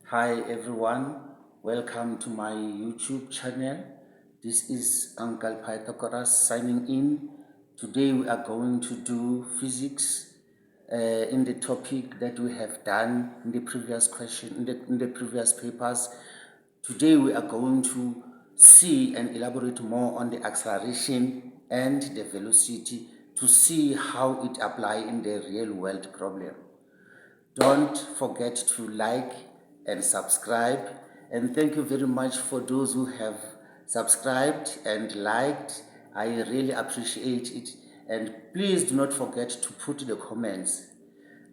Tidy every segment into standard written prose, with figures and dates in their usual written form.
Hi everyone, welcome to my YouTube channel. This is Uncle Pythagoras signing in. Today we are going to do physics in the topic that we have done in the previous question, in the previous papers. Today we are going to see and elaborate more on the acceleration and the velocity to see how it applies in the real world problem. Don't forget to like and subscribe. And thank you very much for those who have subscribed and liked. I really appreciate it. And please do not forget to put the comments.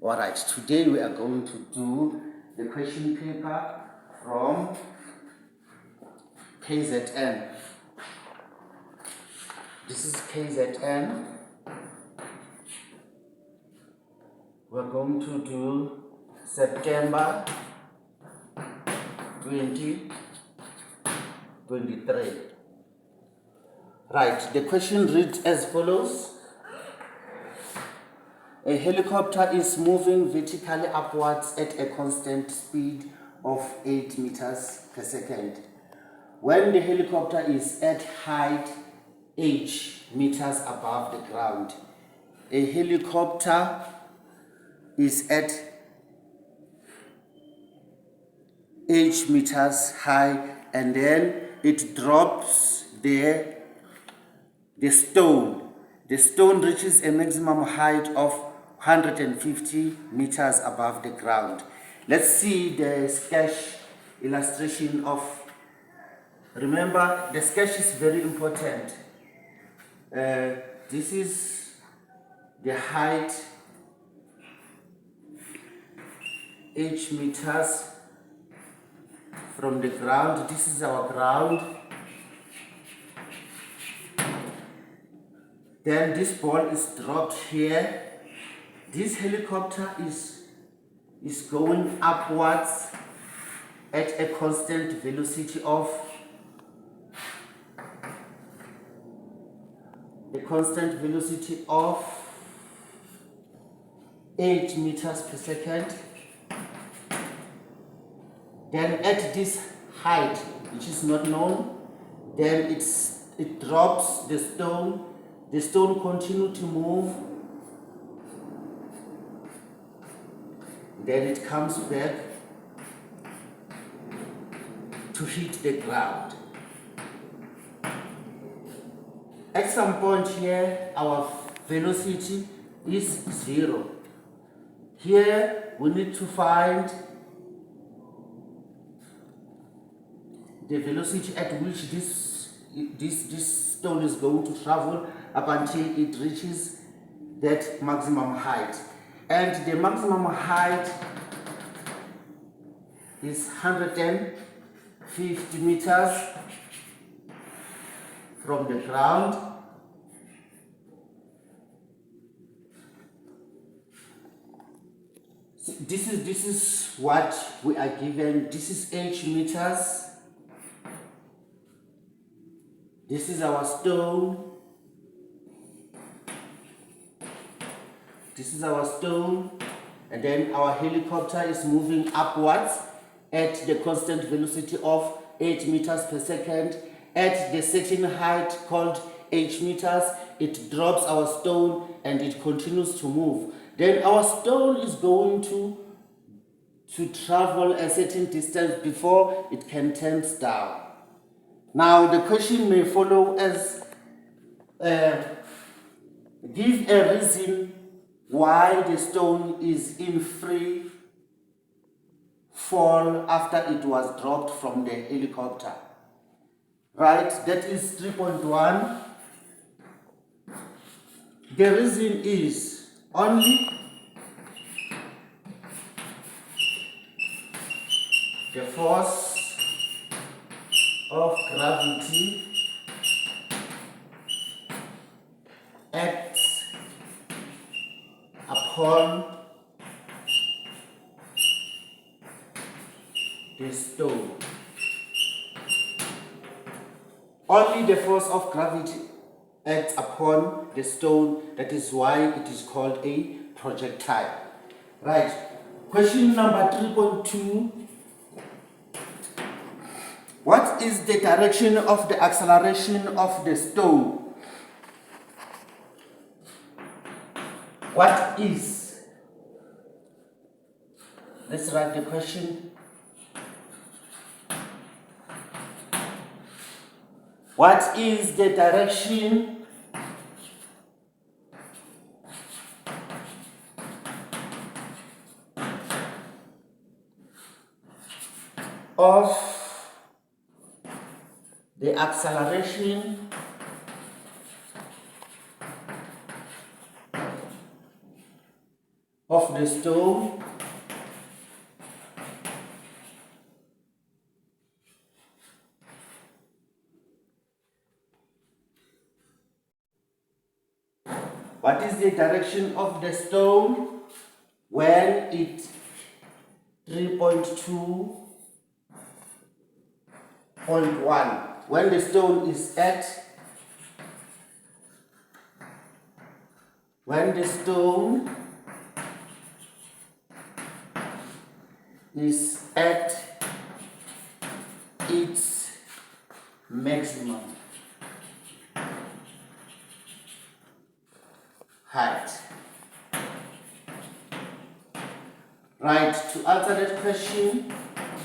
Alright, today we are going to do the question paper from KZN. This is KZN. We're going to do September 2023. Right, the question reads as follows. A helicopter is moving vertically upwards at a constant speed of 8 meters per second. When the helicopter is at height h meters above the ground, a helicopter is at h meters high, and then it drops the stone. The stone reaches a maximum height of 150 meters above the ground. Let's see the sketch illustration of. Remember, the sketch is very important. This is the height h meters from the ground. This is our ground. Then this ball is dropped here. This helicopter is going upwards at a constant velocity of 8 meters per second. Then at this height, which is not known, then it drops the stone. The stone continues to move. Then it comes back to hit the ground. At some point here, our velocity is 0. Here we need to find the velocity at which this stone is going to travel up until it reaches that maximum height. And the maximum height is 150 meters from the ground. This is what we are given. This is h meters. This is our stone. This is our stone. And then our helicopter is moving upwards at the constant velocity of 8 meters per second. At the certain height called h meters, it drops our stone and it continues to move. Then our stone is going to travel a certain distance before it can turn down. Now the question may follow as give a reason why the stone is in free fall after it was dropped from the helicopter. Right, that is 3.1. The reason is only the force of gravity acts upon the stone. Only the force of gravity acts upon the stone. That is why it is called a projectile. Right. Question number 3.2 What is the direction of the acceleration of the stone? What is? Let's write the question. What is the direction of the acceleration of the stone What is the direction of the stone when it 3.2.1? When the stone is at its maximum height. Right, to answer that question,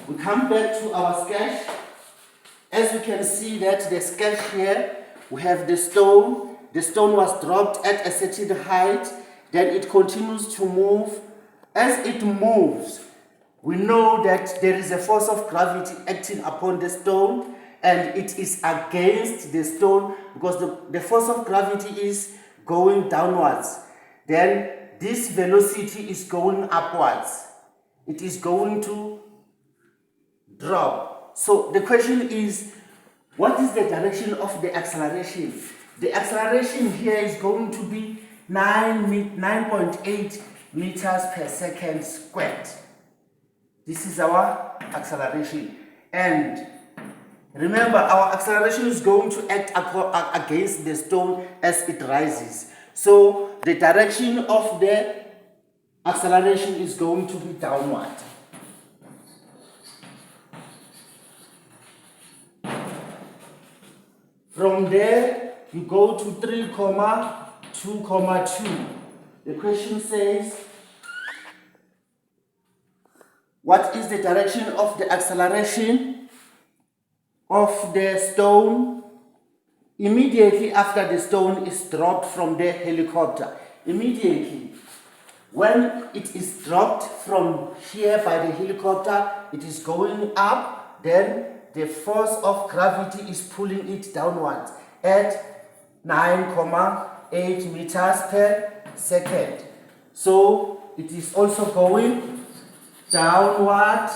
we come back to our sketch. As you can see that the sketch here, we have the stone. The stone was dropped at a certain height, then it continues to move. As it moves, we know that there is a force of gravity acting upon the stone, and it is against the stone because the force of gravity is going downwards. Then this velocity is going upwards. It is going to drop. So the question is, what is the direction of the acceleration? The acceleration here is going to be 9.8 meters per second squared. This is our acceleration. And remember, our acceleration is going to act against the stone as it rises. So the direction of the acceleration is going to be downward. From there, you go to 3,2,2. The question says, what is the direction of the acceleration of the stone immediately after the stone is dropped from the helicopter? Immediately, when it is dropped from here by the helicopter, it is going up, then the force of gravity is pulling it downwards at 9.8 meters per second. So it is also going downward.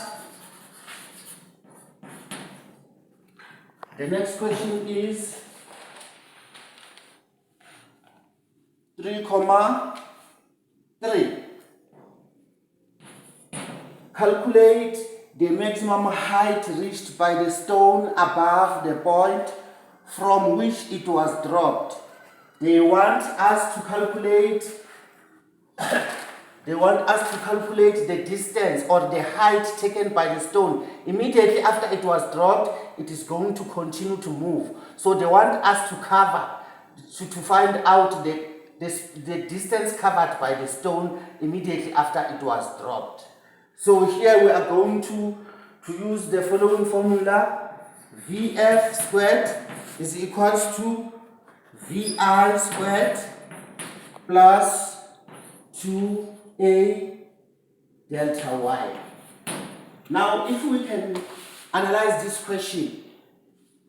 The next question is 3,3. Calculate the maximum height reached by the stone above the point from which it was dropped. They want us to calculate the distance or the height taken by the stone. Immediately after it was dropped, it is going to continue to move. So they want us to find out the distance covered by the stone immediately after it was dropped. So here we are going to use the following formula. Vf squared is equals to Vi squared plus 2a delta y. Now, if we can analyze this question,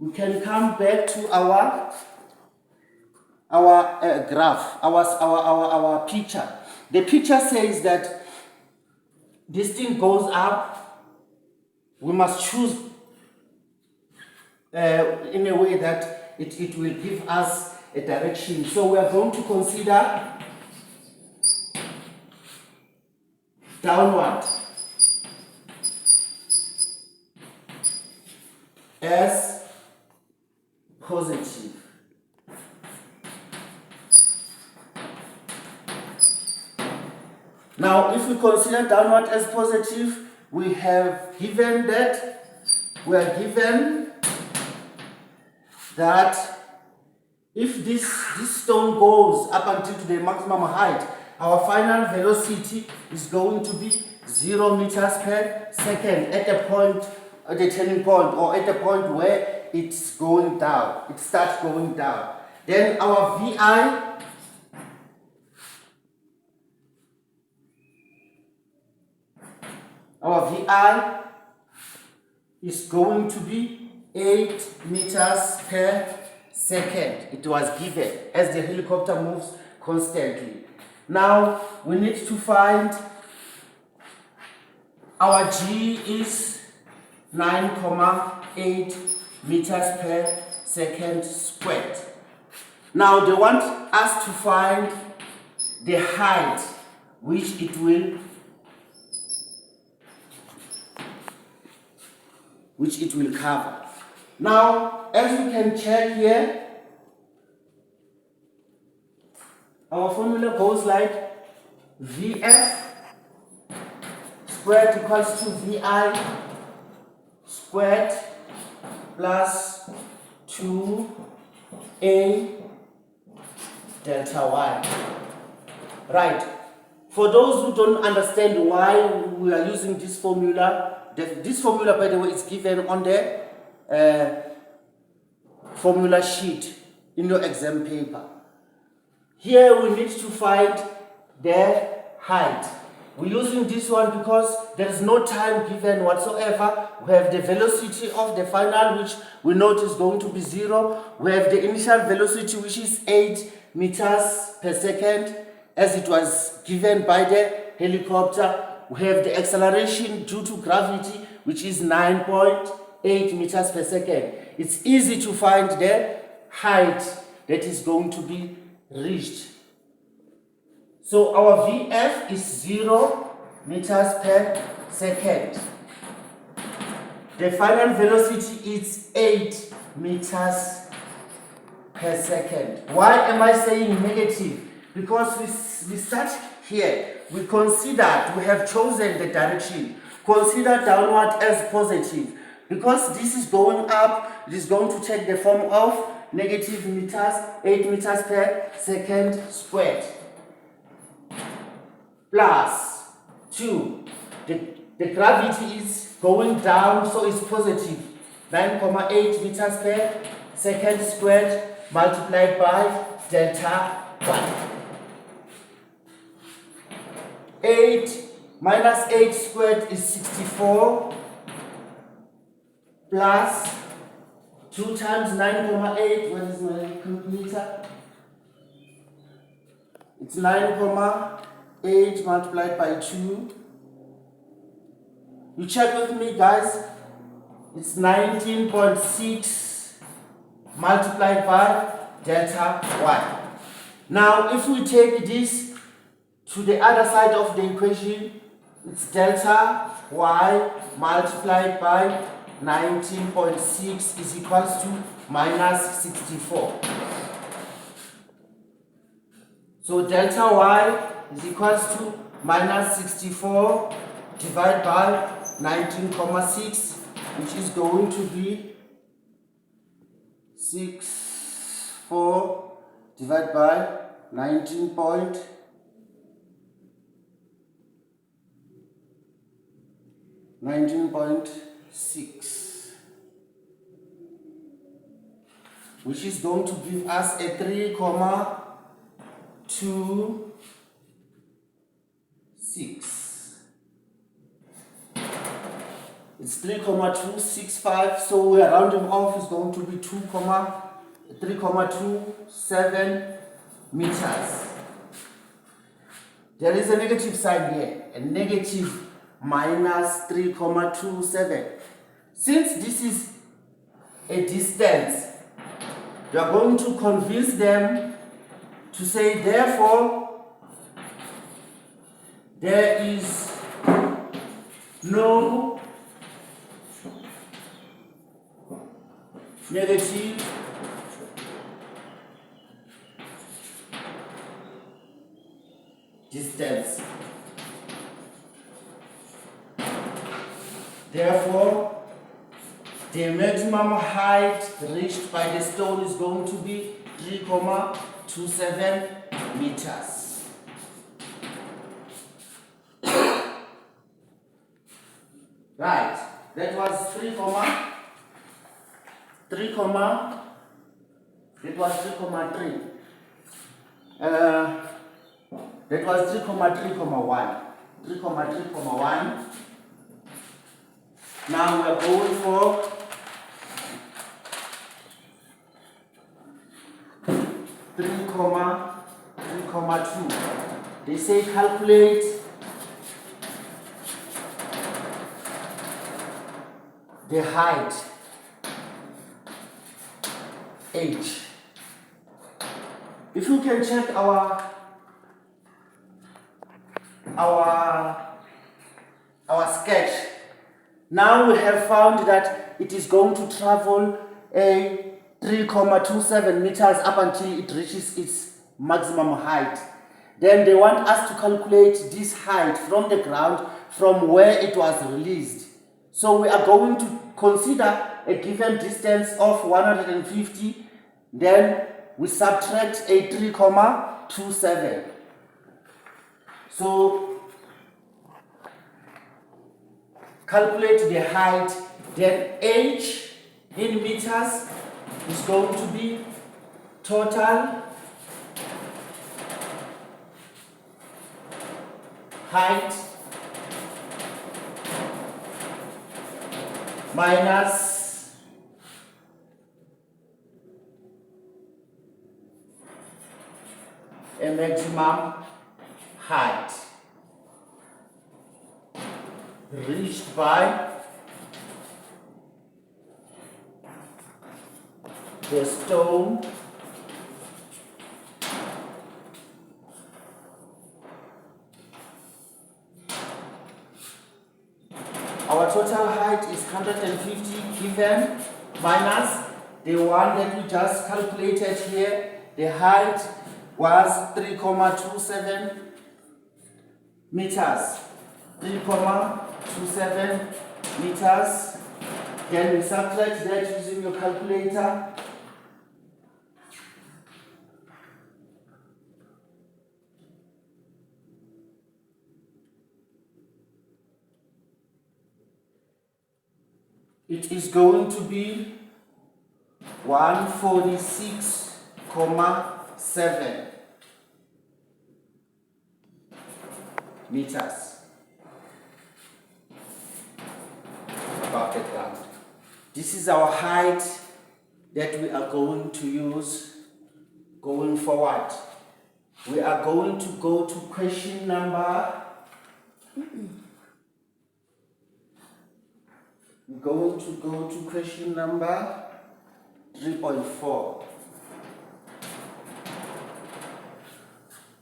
we can come back to our graph, our picture. The picture says that this thing goes up. We must choose in a way that it will give us a direction. So we are going to consider downward as positive. Now, if we consider downward as positive, we have given that we are given that if this stone goes up until to the maximum height, our final velocity is going to be 0 meters per second at the point, at the turning point, or at the point where it's going down. It starts going down. Then our VI is going to be 8 meters per second. It was given as the helicopter moves constantly. Now we need to find our G is 9.8 meters per second squared. Now they want us to find the height which it will cover. Now, as you can check here, our formula goes like Vf squared equals to Vi squared plus 2a delta y. Right. For those who don't understand why we are using this formula, this formula, by the way, is given on the formula sheet in your exam paper. Here we need to find the height. We're using this one because there is no time given whatsoever. We have the velocity of the final, which we know is going to be 0. We have the initial velocity, which is 8 meters per second, as it was given by the helicopter. We have the acceleration due to gravity, which is 9.8 meters per second. It's easy to find the height that is going to be reached. So our Vf is 0 meters per second. The final velocity is 8 meters per second. Why am I saying negative? Because we start here. We consider, we have chosen the direction. Consider downward as positive. Because this is going up, it is going to take the form of negative meters, 8 meters per second squared. Plus 2. The gravity is going down, so it's positive. 9.8 meters per second squared multiplied by delta y. 8 minus 8 squared is 64 plus 2 times 9.8, what is my calculator? It's 9.8 multiplied by 2. You check with me, guys. It's 19.6 multiplied by delta y. Now, if we take this to the other side of the equation, it's delta y multiplied by 19.6 is equals to minus 64. So delta y is equals to minus 64 divided by 19.6, which is going to be 64 divided by 19.6, which is going to give us a 3.26. It's 3.265, so we are rounding off. It's going to be 3.27 meters. There is a negative sign here, a negative minus 3.27. Since this is a distance, you are going to convince them to say, therefore, there is no negative distance. Therefore, The maximum height reached by the stone is going to be 3,27 meters. Right, that was 3,3. That was 3,3,1. 3,3,1. Now we are going for 3,2. They say calculate the height h. If you can check our sketch, now we have found that it is going to travel a 3,27 meters up until it reaches its maximum height. Then they want us to calculate this height from the ground from where it was released. So we are going to consider a given distance of 150, then we subtract a 3,27. So calculate the height, then h in meters is going to be total height minus a maximum height reached by the stone our total height is 150 given minus the one that we just calculated here. The height was 3,27 meters. 3,27 meters. Then we subtract that using your calculator. It is going to be 146,7 meters above the ground. This is our height that we are going to use going forward. We are going to go to question number. We're going to go to question number 3.4.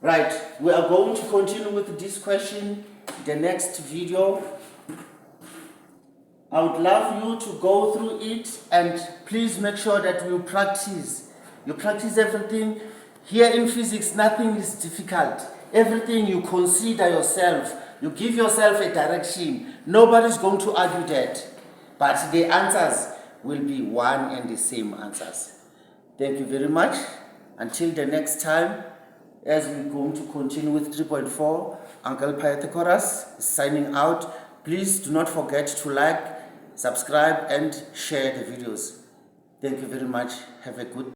Right, we are going to continue with this question the next video. I would love you to go through it and please make sure that you practice. You practice everything. Here in physics, nothing is difficult. Everything you consider yourself. You give yourself a direction. Nobody's going to argue that. But the answers will be one and the same answers. Thank you very much. Until the next time, as we're going to continue with 3.4, Uncle Pythagoras is signing out. Please do not forget to like, subscribe and share the videos. Thank you very much. Have a good